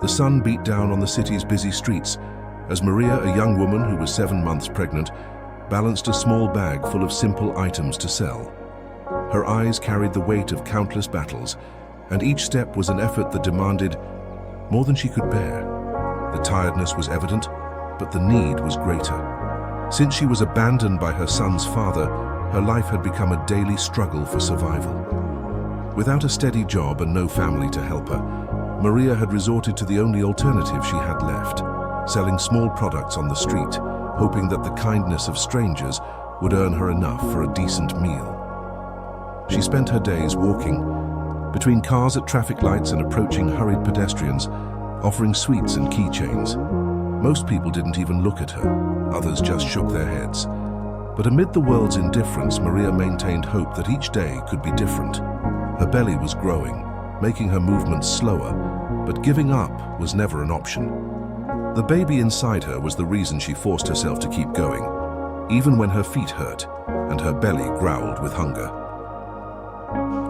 The sun beat down on the city's busy streets as Maria, a young woman who was 7 months pregnant, balanced a small bag full of simple items to sell. Her eyes carried the weight of countless battles, and each step was an effort that demanded more than she could bear. The tiredness was evident, but the need was greater. Since she was abandoned by her son's father, her life had become a daily struggle for survival. Without a steady job and no family to help her, Maria had resorted to the only alternative she had left, selling small products on the street, hoping that the kindness of strangers would earn her enough for a decent meal. She spent her days walking between cars at traffic lights and approaching hurried pedestrians, offering sweets and keychains. Most people didn't even look at her, others just shook their heads. But amid the world's indifference, Maria maintained hope that each day could be different. Her belly was growing, making her movements slower, but giving up was never an option. The baby inside her was the reason she forced herself to keep going, even when her feet hurt and her belly growled with hunger.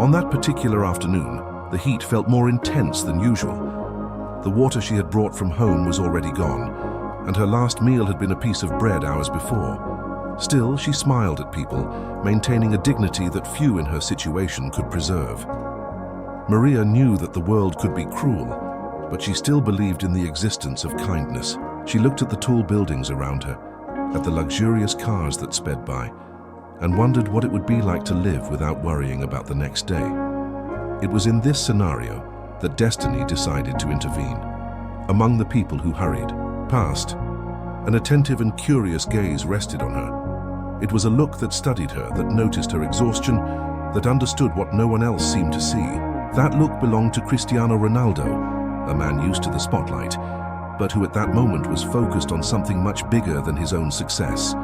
On that particular afternoon, the heat felt more intense than usual. The water she had brought from home was already gone, and her last meal had been a piece of bread hours before. Still, she smiled at people, maintaining a dignity that few in her situation could preserve. Maria knew that the world could be cruel, but she still believed in the existence of kindness. She looked at the tall buildings around her, at the luxurious cars that sped by, and wondered what it would be like to live without worrying about the next day. It was in this scenario that destiny decided to intervene. Among the people who hurried past, an attentive and curious gaze rested on her. It was a look that studied her, that noticed her exhaustion, that understood what no one else seemed to see. That look belonged to Cristiano Ronaldo, a man used to the spotlight, but who at that moment was focused on something much bigger than his own success.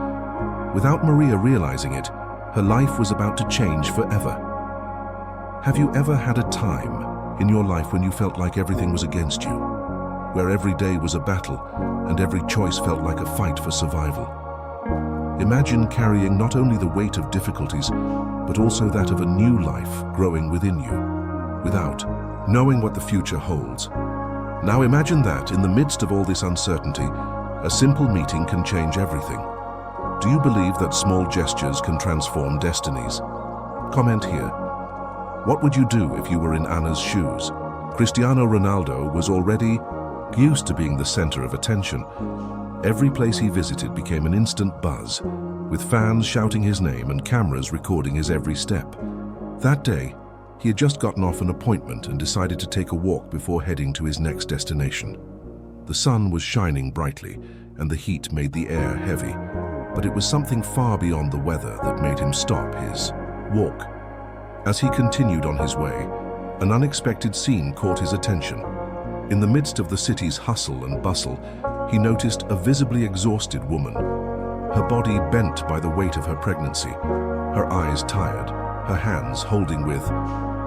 Without Maria realizing it, her life was about to change forever. Have you ever had a time in your life when you felt like everything was against you, where every day was a battle and every choice felt like a fight for survival? Imagine carrying not only the weight of difficulties, but also that of a new life growing within you, without knowing what the future holds. Now imagine that, in the midst of all this uncertainty, a simple meeting can change everything. Do you believe that small gestures can transform destinies? Comment here. What would you do if you were in Anna's shoes? Cristiano Ronaldo was already used to being the center of attention. Every place he visited became an instant buzz, with fans shouting his name and cameras recording his every step. That day, he had just gotten off an appointment and decided to take a walk before heading to his next destination. The sun was shining brightly, and the heat made the air heavy, but it was something far beyond the weather that made him stop his walk. As he continued on his way, an unexpected scene caught his attention. In the midst of the city's hustle and bustle, he noticed a visibly exhausted woman, her body bent by the weight of her pregnancy, her eyes tired, her hands holding with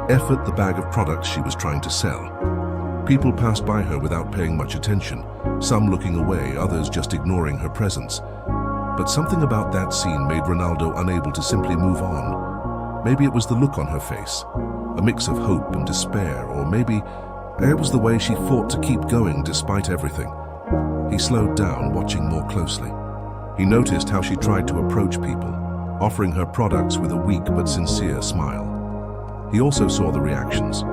effort the bag of products she was trying to sell. People passed by her without paying much attention, some looking away, others just ignoring her presence. But something about that scene made Ronaldo unable to simply move on. Maybe it was the look on her face, a mix of hope and despair, or maybe it was the way she fought to keep going despite everything. He slowed down, watching more closely. He noticed how she tried to approach people, offering her products with a weak but sincere smile. He also saw the reactions.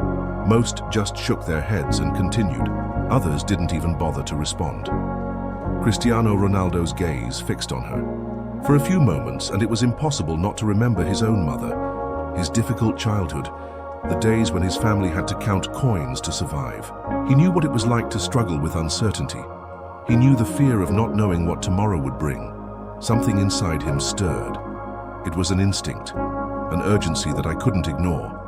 Most just shook their heads and continued. Others didn't even bother to respond. Cristiano Ronaldo's gaze fixed on her. For a few moments, and it was impossible not to remember his own mother, his difficult childhood, the days when his family had to count coins to survive. He knew what it was like to struggle with uncertainty. He knew the fear of not knowing what tomorrow would bring. Something inside him stirred. It was an instinct, an urgency that I couldn't ignore,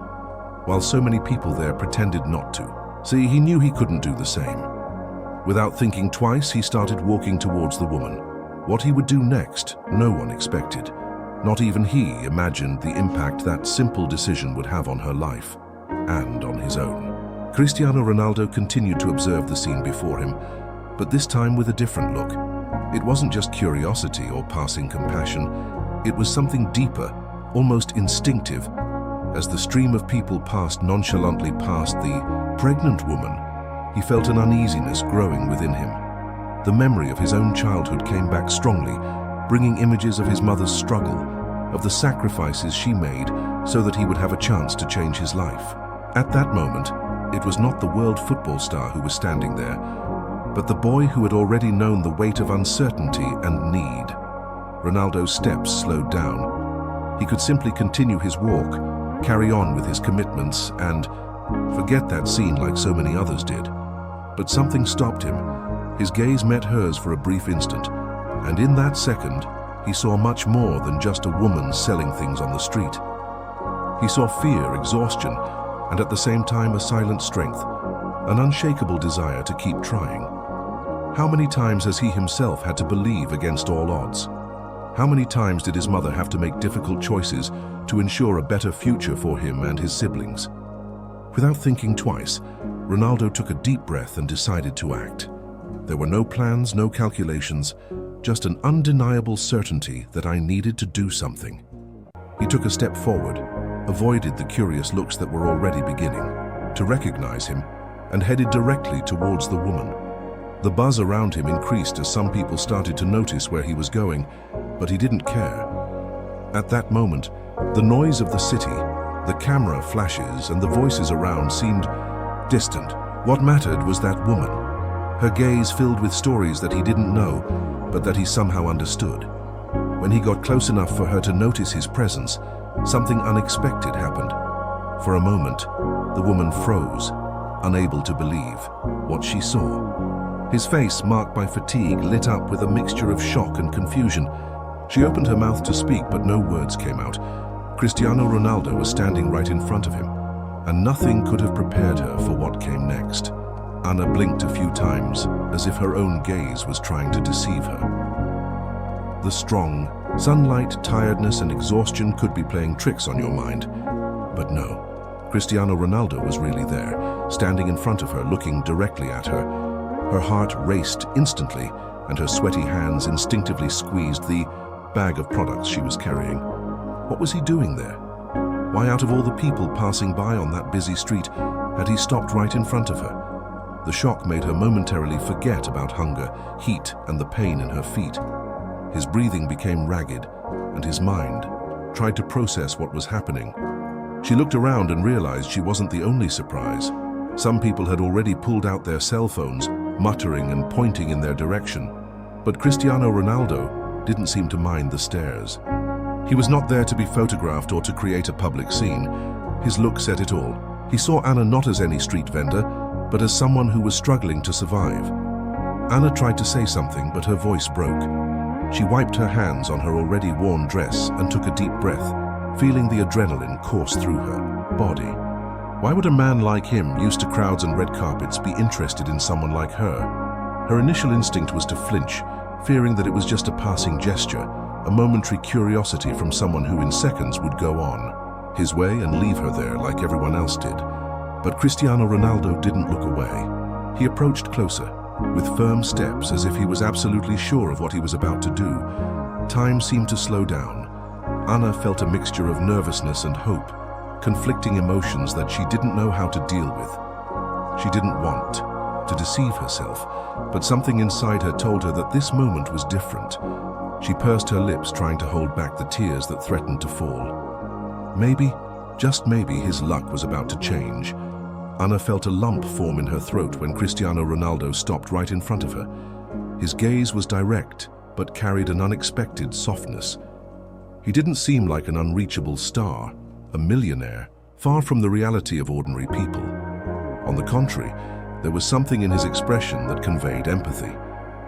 while so many people there pretended not to. See, he knew he couldn't do the same. Without thinking twice, he started walking towards the woman. What he would do next, no one expected. Not even he imagined the impact that simple decision would have on her life, and on his own. Cristiano Ronaldo continued to observe the scene before him, but this time with a different look. It wasn't just curiosity or passing compassion, it was something deeper, almost instinctive. As the stream of people passed nonchalantly past the pregnant woman, he felt an uneasiness growing within him. The memory of his own childhood came back strongly, bringing images of his mother's struggle, of the sacrifices she made so that he would have a chance to change his life. At that moment, it was not the world football star who was standing there, but the boy who had already known the weight of uncertainty and need. Ronaldo's steps slowed down. He could simply continue his walk, carry on with his commitments, and forget that scene like so many others did. But something stopped him. His gaze met hers for a brief instant, and in that second, he saw much more than just a woman selling things on the street. He saw fear, exhaustion, and at the same time a silent strength, an unshakable desire to keep trying. How many times has he himself had to believe against all odds? How many times did his mother have to make difficult choices to ensure a better future for him and his siblings? Without thinking twice, Ronaldo took a deep breath and decided to act. There were no plans, no calculations, just an undeniable certainty that I needed to do something. He took a step forward, avoided the curious looks that were already beginning to recognize him, and headed directly towards the woman. The buzz around him increased as some people started to notice where he was going, but he didn't care. At that moment, the noise of the city, the camera flashes, and the voices around seemed distant. What mattered was that woman, her gaze filled with stories that he didn't know, but that he somehow understood. When he got close enough for her to notice his presence, something unexpected happened. For a moment, the woman froze, unable to believe what she saw. His face, marked by fatigue, lit up with a mixture of shock and confusion. She opened her mouth to speak, but no words came out. Cristiano Ronaldo was standing right in front of him, and nothing could have prepared her for what came next. Anna blinked a few times, as if her own gaze was trying to deceive her. The strong sunlight, tiredness, and exhaustion could be playing tricks on your mind. But no, Cristiano Ronaldo was really there, standing in front of her, looking directly at her. Her heart raced instantly, and her sweaty hands instinctively squeezed the bag of products she was carrying. What was he doing there? Why, out of all the people passing by on that busy street, had he stopped right in front of her? The shock made her momentarily forget about hunger, heat, and the pain in her feet. His breathing became ragged, and his mind tried to process what was happening. She looked around and realized she wasn't the only surprise. Some people had already pulled out their cell phones, muttering and pointing in their direction. But Cristiano Ronaldo didn't seem to mind the stares. He was not there to be photographed or to create a public scene. His look said it all. He saw Anna not as any street vendor, but as someone who was struggling to survive. Anna tried to say something, but her voice broke. She wiped her hands on her already worn dress and took a deep breath, feeling the adrenaline course through her body. Why would a man like him, used to crowds and red carpets, be interested in someone like her? Her initial instinct was to flinch, fearing that it was just a passing gesture, a momentary curiosity from someone who in seconds would go on his way and leave her there like everyone else did. But Cristiano Ronaldo didn't look away. He approached closer, with firm steps, as if he was absolutely sure of what he was about to do. Time seemed to slow down. Anna felt a mixture of nervousness and hope, conflicting emotions that she didn't know how to deal with. She didn't want to deceive herself, but something inside her told her that this moment was different. She pursed her lips, trying to hold back the tears that threatened to fall. Maybe, just maybe, his luck was about to change. Anna felt a lump form in her throat when Cristiano Ronaldo stopped right in front of her. His gaze was direct, but carried an unexpected softness. He didn't seem like an unreachable star, a millionaire, far from the reality of ordinary people. On the contrary, there was something in his expression that conveyed empathy,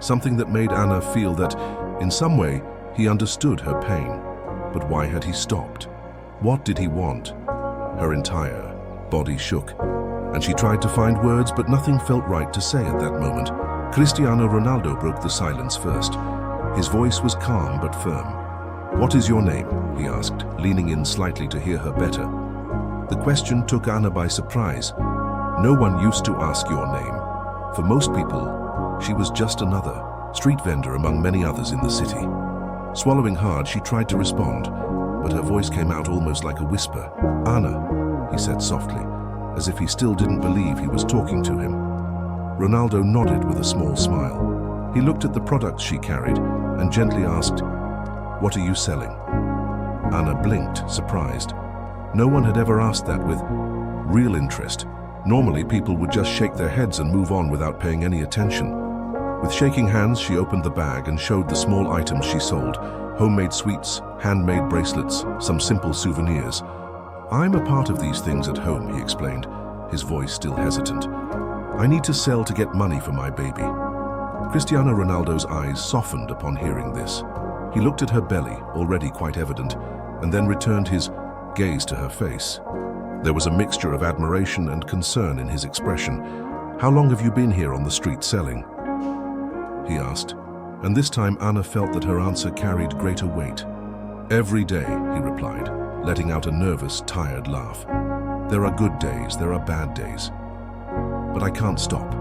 something that made Anna feel that, in some way, he understood her pain. But why had he stopped? What did he want? Her entire body shook, and she tried to find words, but nothing felt right to say at that moment. Cristiano Ronaldo broke the silence first. His voice was calm but firm. "What is your name?" he asked, leaning in slightly to hear her better. The question took Anna by surprise. No one used to ask your name. For most people, she was just another street vendor among many others in the city. Swallowing hard, she tried to respond, but her voice came out almost like a whisper. "Anna," he said softly, as if he still didn't believe he was talking to him. Ronaldo nodded with a small smile. He looked at the products she carried and gently asked, "What are you selling?" Anna blinked, surprised. No one had ever asked that with real interest. Normally, people would just shake their heads and move on without paying any attention. With shaking hands, she opened the bag and showed the small items she sold: homemade sweets, handmade bracelets, some simple souvenirs. "I'm a part of these things at home," he explained, his voice still hesitant. "I need to sell to get money for my baby." Cristiano Ronaldo's eyes softened upon hearing this. He looked at her belly, already quite evident, and then returned his gaze to her face. There was a mixture of admiration and concern in his expression. "How long have you been here on the street selling?" he asked, and this time Anna felt that her answer carried greater weight. "Every day," he replied, letting out a nervous, tired laugh. "There are good days, there are bad days. But I can't stop."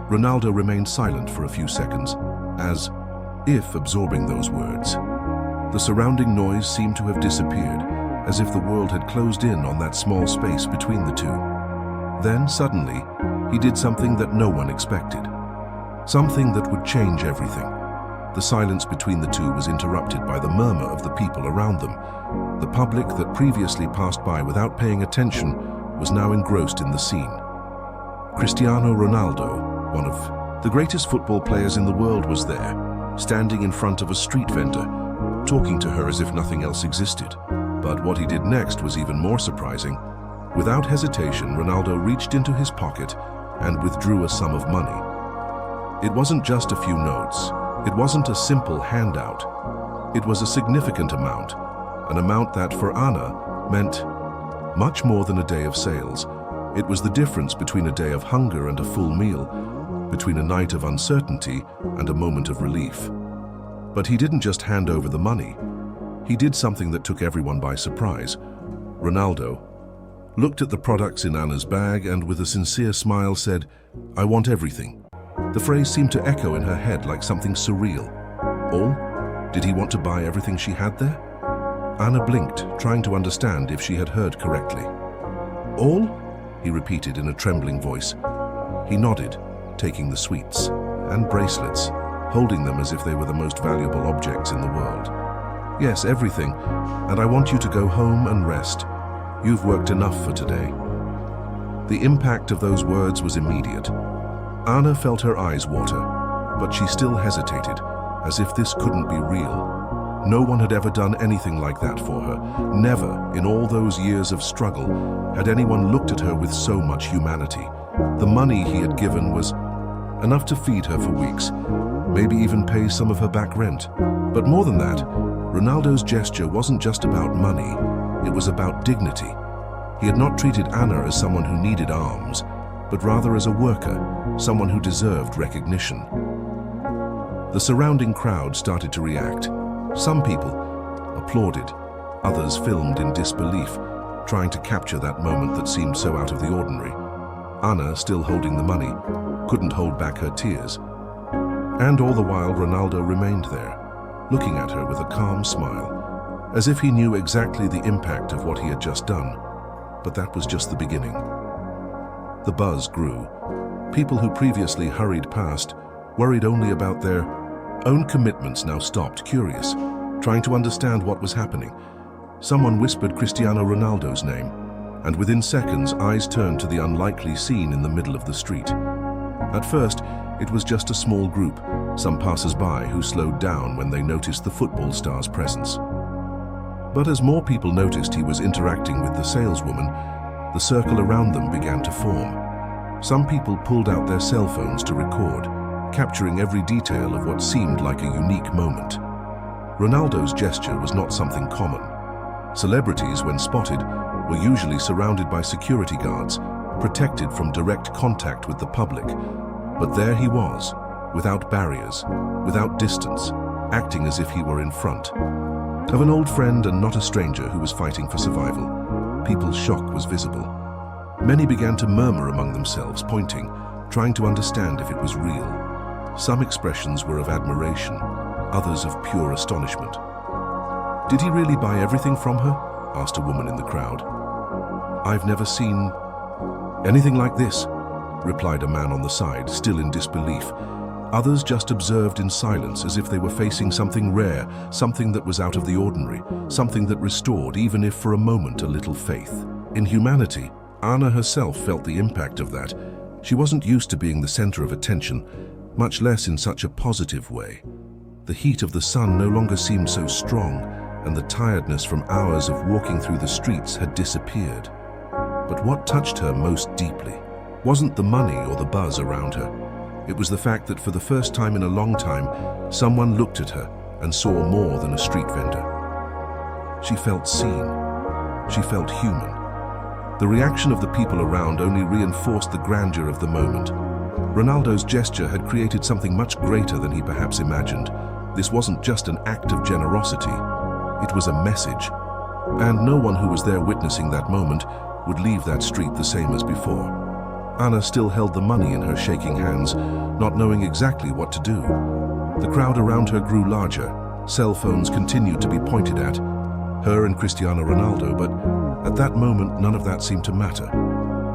Ronaldo remained silent for a few seconds, as if absorbing those words. The surrounding noise seemed to have disappeared, as if the world had closed in on that small space between the two. Then, suddenly, he did something that no one expected. Something that would change everything. The silence between the two was interrupted by the murmur of the people around them. The public that previously passed by without paying attention was now engrossed in the scene. Cristiano Ronaldo, one of the greatest football players in the world, was there, standing in front of a street vendor, talking to her as if nothing else existed. But what he did next was even more surprising. Without hesitation, Ronaldo reached into his pocket and withdrew a sum of money. It wasn't just a few notes. It wasn't a simple handout. It was a significant amount, an amount that for Anna meant much more than a day of sales. It was the difference between a day of hunger and a full meal, between a night of uncertainty and a moment of relief. But he didn't just hand over the money. He did something that took everyone by surprise. Ronaldo looked at the products in Anna's bag and with a sincere smile said, "I want everything." The phrase seemed to echo in her head like something surreal. All? Did he want to buy everything she had there? Anna blinked, trying to understand if she had heard correctly. "All?" he repeated in a trembling voice. He nodded, taking the sweets and bracelets, holding them as if they were the most valuable objects in the world. "Yes, everything, and I want you to go home and rest. You've worked enough for today." The impact of those words was immediate. Anna felt her eyes water, but she still hesitated, as if this couldn't be real. No one had ever done anything like that for her. Never, in all those years of struggle, had anyone looked at her with so much humanity. The money he had given was enough to feed her for weeks, maybe even pay some of her back rent. But more than that, Ronaldo's gesture wasn't just about money, it was about dignity. He had not treated Anna as someone who needed alms, but rather as a worker, someone who deserved recognition. The surrounding crowd started to react. Some people applauded, others filmed in disbelief, trying to capture that moment that seemed so out of the ordinary. Anna, still holding the money, couldn't hold back her tears. And all the while, Ronaldo remained there, looking at her with a calm smile, as if he knew exactly the impact of what he had just done. But that was just the beginning. The buzz grew. People who previously hurried past, worried only about their own commitments, now stopped, curious, trying to understand what was happening. Someone whispered Cristiano Ronaldo's name, and within seconds, eyes turned to the unlikely scene in the middle of the street. At first, it was just a small group, some passers-by who slowed down when they noticed the football star's presence. But as more people noticed he was interacting with the saleswoman, the circle around them began to form. Some people pulled out their cell phones to record, capturing every detail of what seemed like a unique moment. Ronaldo's gesture was not something common. Celebrities, when spotted, were usually surrounded by security guards, protected from direct contact with the public. But there he was, without barriers, without distance, acting as if he were in front of an old friend and not a stranger who was fighting for survival. People's shock was visible. Many began to murmur among themselves, pointing, trying to understand if it was real. Some expressions were of admiration, others of pure astonishment. "Did he really buy everything from her?" asked a woman in the crowd. "I've never seen anything like this," replied a man on the side, still in disbelief. Others just observed in silence, as if they were facing something rare, something that was out of the ordinary, something that restored, even if for a moment, a little faith. In humanity, Anna herself felt the impact of that. She wasn't used to being the center of attention, much less in such a positive way. The heat of the sun no longer seemed so strong, and the tiredness from hours of walking through the streets had disappeared. But what touched her most deeply wasn't the money or the buzz around her. It was the fact that for the first time in a long time, someone looked at her and saw more than a street vendor. She felt seen. She felt human. The reaction of the people around only reinforced the grandeur of the moment. Ronaldo's gesture had created something much greater than he perhaps imagined. This wasn't just an act of generosity. It was a message. And no one who was there witnessing that moment would leave that street the same as before. Anna still held the money in her shaking hands, not knowing exactly what to do. The crowd around her grew larger. Cell phones continued to be pointed at her and Cristiano Ronaldo, but at that moment, none of that seemed to matter.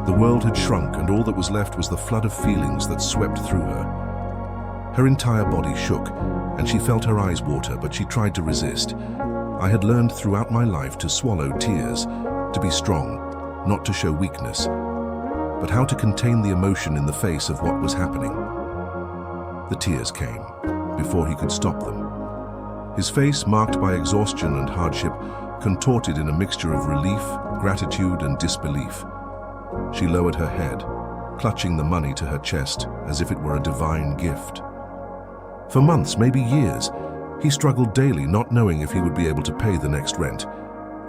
The world had shrunk, and all that was left was the flood of feelings that swept through her. Her entire body shook, and she felt her eyes water, but she tried to resist. I had learned throughout my life to swallow tears, to be strong, not to show weakness, but how to contain the emotion in the face of what was happening. The tears came, before he could stop them. His face, marked by exhaustion and hardship, contorted in a mixture of relief, gratitude, and disbelief. She lowered her head, clutching the money to her chest as if it were a divine gift. For months, maybe years, he struggled daily, not knowing if he would be able to pay the next rent,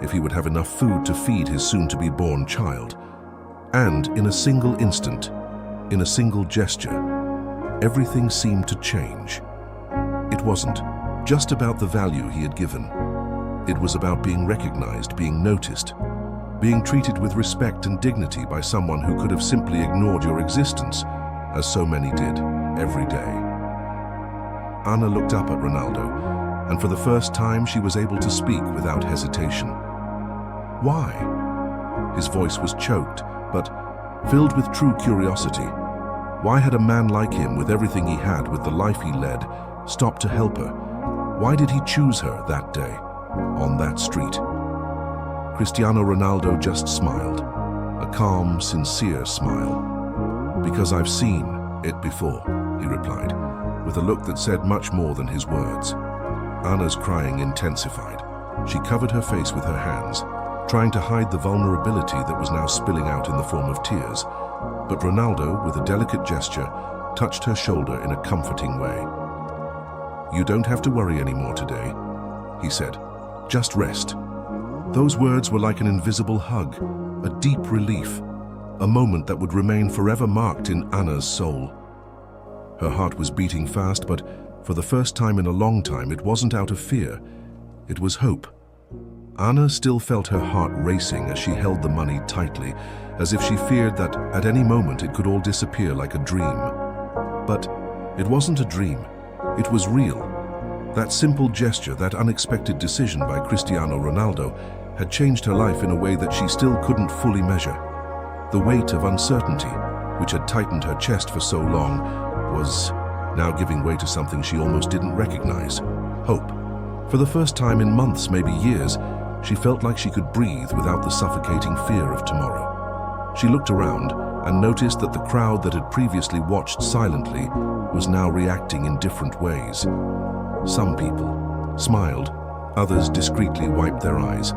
if he would have enough food to feed his soon-to-be-born child. And in a single instant, in a single gesture, everything seemed to change. It wasn't just about the value he had given. It was about being recognized, being noticed, being treated with respect and dignity by someone who could have simply ignored your existence, as so many did, every day. Anna looked up at Ronaldo, and for the first time she was able to speak without hesitation. Why? His voice was choked, but filled with true curiosity. Why had a man like him, with everything he had, with the life he led, stopped to help her? Why did he choose her that day, on that street? Cristiano Ronaldo just smiled, a calm, sincere smile. "Because I've seen it before," he replied, with a look that said much more than his words. Anna's crying intensified. She covered her face with her hands, trying to hide the vulnerability that was now spilling out in the form of tears. But Ronaldo, with a delicate gesture, touched her shoulder in a comforting way. "You don't have to worry anymore today," he said. "Just rest." Those words were like an invisible hug, a deep relief, a moment that would remain forever marked in Anna's soul. Her heart was beating fast, but for the first time in a long time, it wasn't out of fear. It was hope. Anna still felt her heart racing as she held the money tightly, as if she feared that at any moment it could all disappear like a dream. But it wasn't a dream. It was real. That simple gesture, that unexpected decision by Cristiano Ronaldo, had changed her life in a way that she still couldn't fully measure. The weight of uncertainty, which had tightened her chest for so long, was now giving way to something she almost didn't recognize: hope. For the first time in months, maybe years, she felt like she could breathe without the suffocating fear of tomorrow. She looked around and noticed that the crowd that had previously watched silently was now reacting in different ways. Some people smiled, others discreetly wiped their eyes,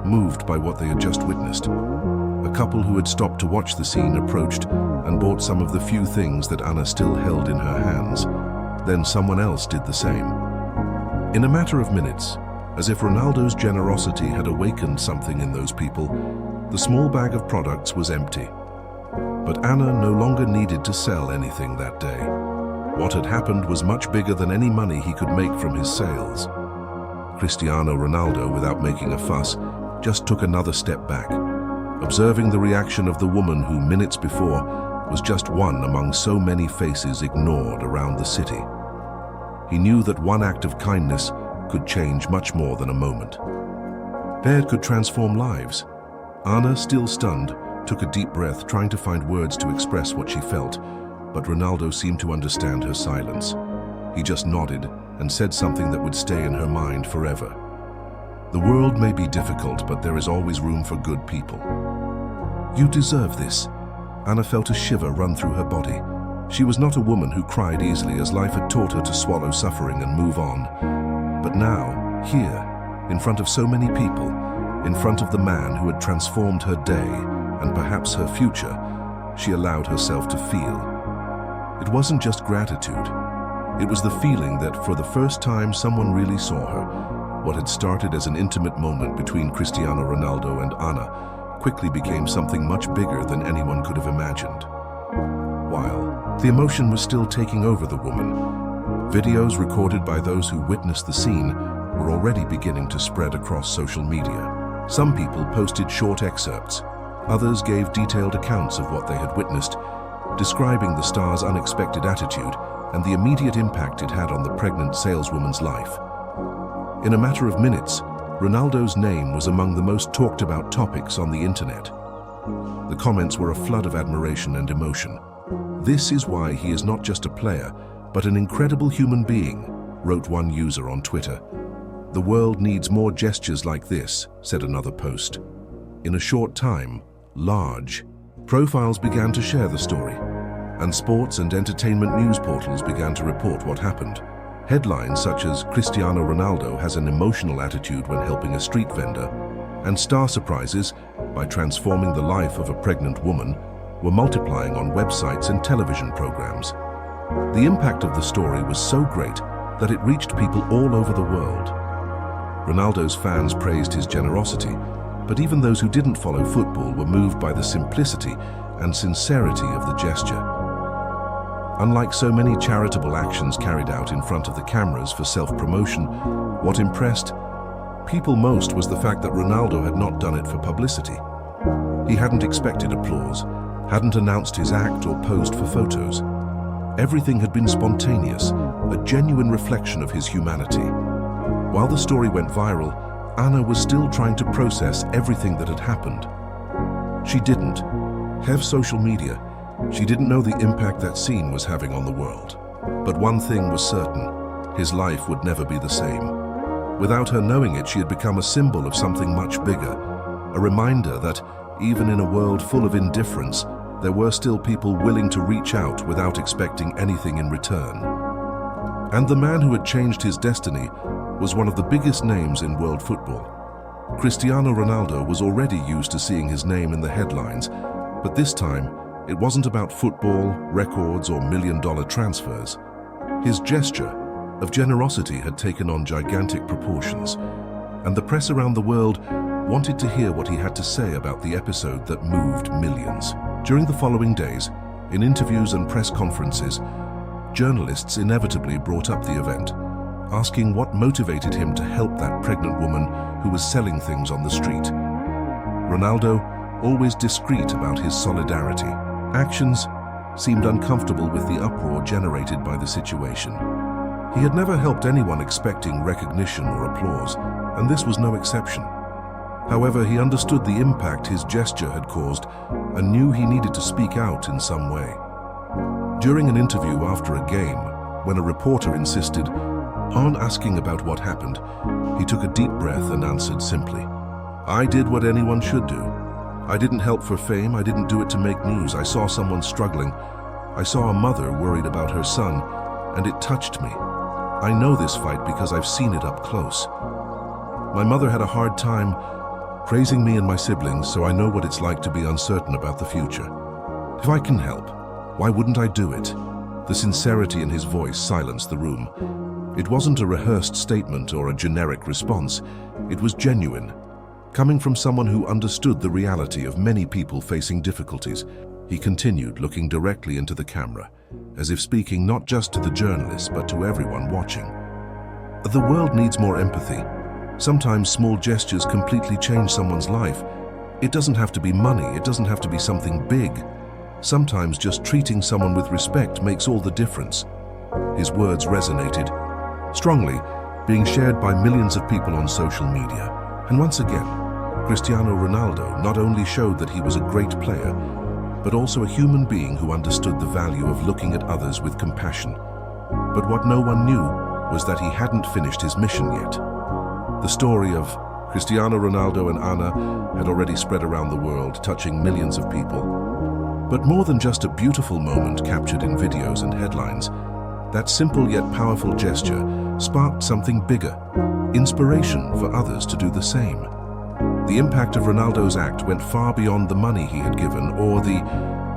moved by what they had just witnessed. A couple who had stopped to watch the scene approached and bought some of the few things that Anna still held in her hands. Then someone else did the same. In a matter of minutes, as if Ronaldo's generosity had awakened something in those people, the small bag of products was empty. But Anna no longer needed to sell anything that day. What had happened was much bigger than any money he could make from his sales. Cristiano Ronaldo, without making a fuss, just took another step back, observing the reaction of the woman who minutes before was just one among so many faces ignored around the city. He knew that one act of kindness could change much more than a moment. There it could transform lives. Anna, still stunned, took a deep breath, trying to find words to express what she felt, but Ronaldo seemed to understand her silence. He just nodded and said something that would stay in her mind forever. The world may be difficult, but there is always room for good people. You deserve this. Anna felt a shiver run through her body. She was not a woman who cried easily, as life had taught her to swallow suffering and move on. But now, here, in front of so many people, in front of the man who had transformed her day and perhaps her future, she allowed herself to feel. It wasn't just gratitude. It was the feeling that for the first time someone really saw her. What had started as an intimate moment between Cristiano Ronaldo and Anna quickly became something much bigger than anyone could have imagined. While the emotion was still taking over the woman, videos recorded by those who witnessed the scene were already beginning to spread across social media. Some people posted short excerpts. Others gave detailed accounts of what they had witnessed, describing the star's unexpected attitude and the immediate impact it had on the pregnant saleswoman's life. In a matter of minutes, Ronaldo's name was among the most talked about topics on the internet. The comments were a flood of admiration and emotion. "This is why he is not just a player, but an incredible human being," wrote one user on Twitter. "The world needs more gestures like this," said another post. In a short time, large profiles began to share the story, and sports and entertainment news portals began to report what happened. Headlines such as "Cristiano Ronaldo has an emotional attitude when helping a street vendor," and "Star surprises by transforming the life of a pregnant woman" were multiplying on websites and television programs. The impact of the story was so great that it reached people all over the world. Ronaldo's fans praised his generosity, but even those who didn't follow football were moved by the simplicity and sincerity of the gesture. Unlike so many charitable actions carried out in front of the cameras for self-promotion, what impressed people most was the fact that Ronaldo had not done it for publicity. He hadn't expected applause, hadn't announced his act or posed for photos. Everything had been spontaneous, a genuine reflection of his humanity. While the story went viral, Anna was still trying to process everything that had happened. She didn't have social media. She didn't know the impact that scene was having on the world. But one thing was certain: his life would never be the same. Without her knowing it, she had become a symbol of something much bigger, a reminder that, even in a world full of indifference, there were still people willing to reach out without expecting anything in return. And the man who had changed his destiny was one of the biggest names in world football. Cristiano Ronaldo was already used to seeing his name in the headlines, but this time, it wasn't about football, records, or million-dollar transfers. His gesture of generosity had taken on gigantic proportions, and the press around the world wanted to hear what he had to say about the episode that moved millions. During the following days, in interviews and press conferences, journalists inevitably brought up the event, asking what motivated him to help that pregnant woman who was selling things on the street. Ronaldo, always discreet about his solidarity, actions seemed uncomfortable with the uproar generated by the situation. He had never helped anyone expecting recognition or applause, and this was no exception. However, he understood the impact his gesture had caused and knew he needed to speak out in some way. During an interview after a game, when a reporter insisted on asking about what happened, he took a deep breath and answered simply, "I did what anyone should do. I didn't help for fame, I didn't do it to make news. I saw someone struggling. I saw a mother worried about her son, and it touched me. I know this fight because I've seen it up close. My mother had a hard time raising me and my siblings, so I know what it's like to be uncertain about the future. If I can help, why wouldn't I do it?" The sincerity in his voice silenced the room. It wasn't a rehearsed statement or a generic response. It was genuine, coming from someone who understood the reality of many people facing difficulties. He continued, looking directly into the camera, as if speaking not just to the journalists, but to everyone watching. "The world needs more empathy. Sometimes small gestures completely change someone's life. It doesn't have to be money, it doesn't have to be something big. Sometimes just treating someone with respect makes all the difference." His words resonated strongly, being shared by millions of people on social media. And once again, Cristiano Ronaldo not only showed that he was a great player, but also a human being who understood the value of looking at others with compassion. But what no one knew was that he hadn't finished his mission yet. The story of Cristiano Ronaldo and Anna had already spread around the world, touching millions of people. But more than just a beautiful moment captured in videos and headlines, that simple yet powerful gesture sparked something bigger, inspiration for others to do the same. The impact of Ronaldo's act went far beyond the money he had given or the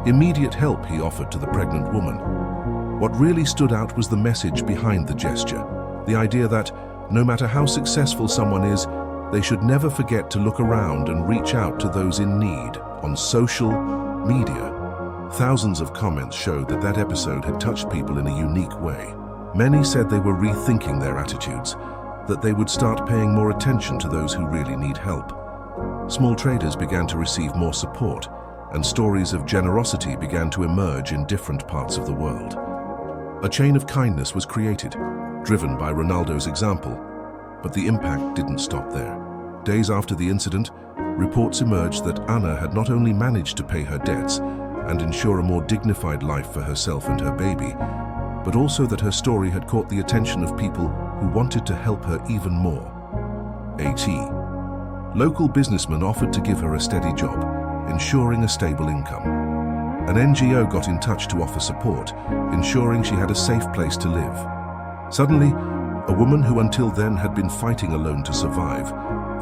immediate help he offered to the pregnant woman. What really stood out was the message behind the gesture, the idea that no matter how successful someone is, they should never forget to look around and reach out to those in need. On social media, thousands of comments showed that that episode had touched people in a unique way. Many said they were rethinking their attitudes, that they would start paying more attention to those who really need help. Small traders began to receive more support, and stories of generosity began to emerge in different parts of the world. A chain of kindness was created, driven by Ronaldo's example, but the impact didn't stop there. Days after the incident, reports emerged that Anna had not only managed to pay her debts and ensure a more dignified life for herself and her baby, but also that her story had caught the attention of people who wanted to help her even more. Local businessmen offered to give her a steady job, ensuring a stable income. An NGO got in touch to offer support, ensuring she had a safe place to live. Suddenly, a woman who until then had been fighting alone to survive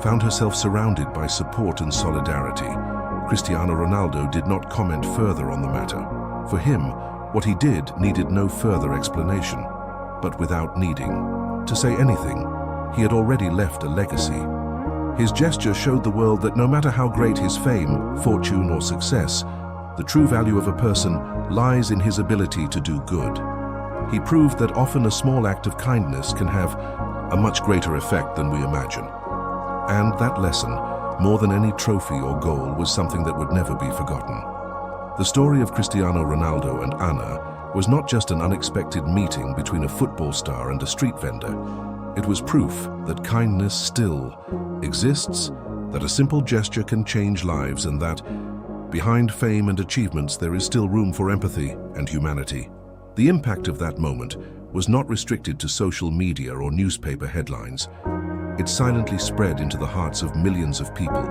found herself surrounded by support and solidarity. Cristiano Ronaldo did not comment further on the matter. For him, what he did needed no further explanation. But without needing to say anything, he had already left a legacy. His gesture showed the world that no matter how great his fame, fortune, or success, the true value of a person lies in his ability to do good. He proved that often a small act of kindness can have a much greater effect than we imagine. And that lesson, more than any trophy or goal, was something that would never be forgotten. The story of Cristiano Ronaldo and Anna was not just an unexpected meeting between a football star and a street vendor. It was proof that kindness still exists, that a simple gesture can change lives, and that behind fame and achievements there is still room for empathy and humanity. The impact of that moment was not restricted to social media or newspaper headlines. It silently spread into the hearts of millions of people,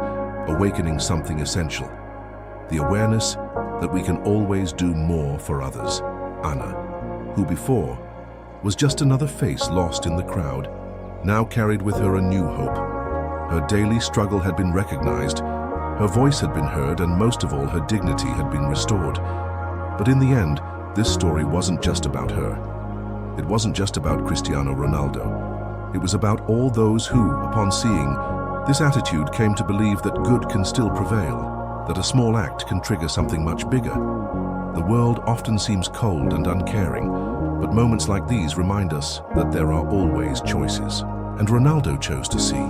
awakening something essential: the awareness that we can always do more for others. Anna, who before was just another face lost in the crowd, now carried with her a new hope. Her daily struggle had been recognized, her voice had been heard, and most of all, her dignity had been restored. But in the end, this story wasn't just about her. It wasn't just about Cristiano Ronaldo. It was about all those who, upon seeing this attitude, came to believe that good can still prevail, that a small act can trigger something much bigger. The world often seems cold and uncaring, but moments like these remind us that there are always choices. And Ronaldo chose to see.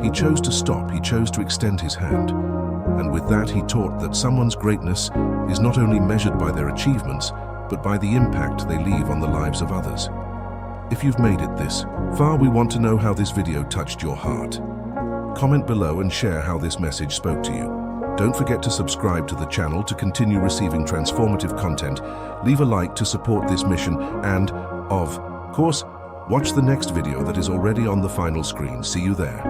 He chose to stop, he chose to extend his hand. And with that, he taught that someone's greatness is not only measured by their achievements, but by the impact they leave on the lives of others. If you've made it this far, we want to know how this video touched your heart. Comment below and share how this message spoke to you. Don't forget to subscribe to the channel to continue receiving transformative content. Leave a like to support this mission and, of course, watch the next video that is already on the final screen. See you there.